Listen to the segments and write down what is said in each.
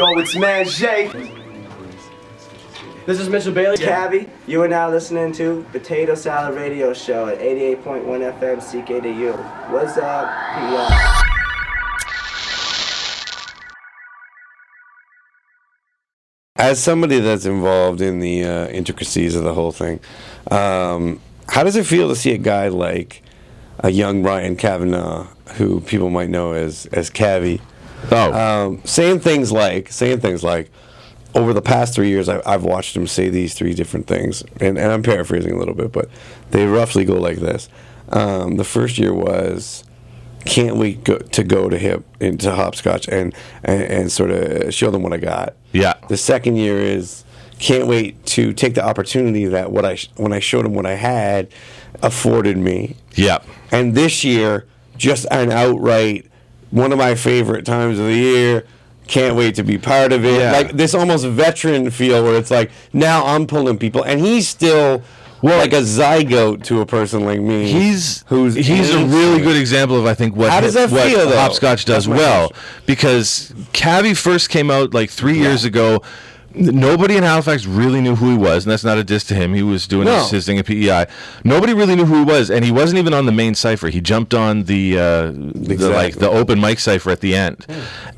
Yo, it's Man Jay. This is Mr. Bailey. Cavy, you are now listening to Potato Salad Radio Show at 88.1 FM CKDU. What's up, PR? As somebody that's involved in the intricacies of the whole thing, how does it feel to see a guy like a young Ryan Kavanaugh, who people might know as Cavy, saying things like, over the past 3 years, I've watched him say these three different things, and I'm paraphrasing a little bit, but they roughly go like this. The first year was, can't wait to go into Hopscotch and sort of show them what I got. Yeah. The second year is, can't wait to take the opportunity that when I showed them what I had afforded me. Yeah. And this year, just an outright, one of my favorite times of the year, can't wait to be part of it. Yeah. Like this almost veteran feel where it's like, now I'm pulling people, and he's still like a zygote to a person like me. He's a really good example of, I think, what Hopscotch does well. Because Cavy first came out like 3 years ago. Nobody in Halifax really knew who he was, and that's not a diss to him. He was doing his thing at PEI. Nobody really knew who he was, and he wasn't even on the main cipher. He jumped on the open mic cipher at the end,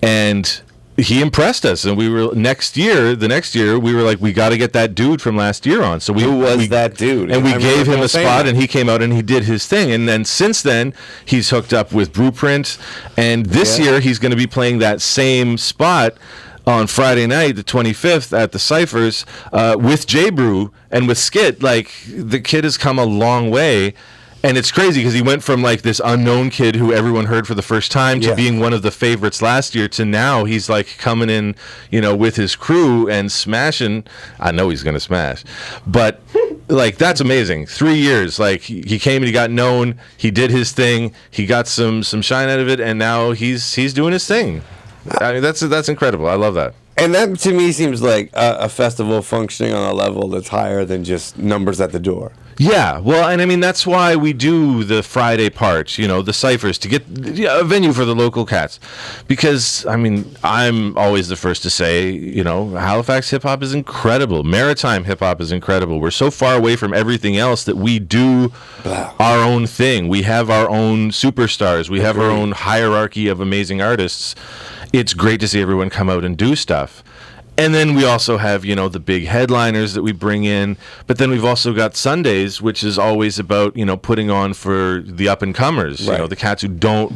and he impressed us. And we were the next year, we were like, we got to get that dude from last year on. So who was that dude? And we gave him a spot, and he came out and he did his thing. And then since then, he's hooked up with Blueprint, and this year he's going to be playing that same spot on Friday night, the 25th, at the Cyphers, with J Brew and with Skit. Like, the kid has come a long way, and it's crazy because he went from like this unknown kid who everyone heard for the first time to being one of the favorites last year, to now he's like coming in, with his crew and smashing. I know he's gonna smash, but like, that's amazing. 3 years, like, he came and he got known, he did his thing, he got some shine out of it, and now he's doing his thing. I mean, that's incredible. I love that. And that, to me, seems like a festival functioning on a level that's higher than just numbers at the door. Yeah, well, and I mean, that's why we do the Friday parts, the ciphers, to get a venue for the local cats. Because, I mean, I'm always the first to say, Halifax hip-hop is incredible. Maritime hip-hop is incredible. We're so far away from everything else that we do our own thing. We have our own superstars. We have our own hierarchy of amazing artists. It's great to see everyone come out and do stuff. And then we also have, the big headliners that we bring in. But then we've also got Sundays, which is always about, putting on for the up-and-comers, the cats who don't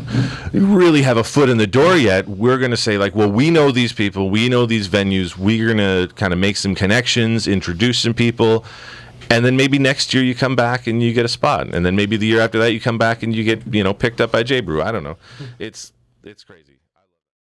really have a foot in the door yet. We're going to say, like, well, we know these people, we know these venues, we're going to kind of make some connections, introduce some people. And then maybe next year you come back and you get a spot. And then maybe the year after that you come back and you get, picked up by J Brew. I don't know. It's crazy.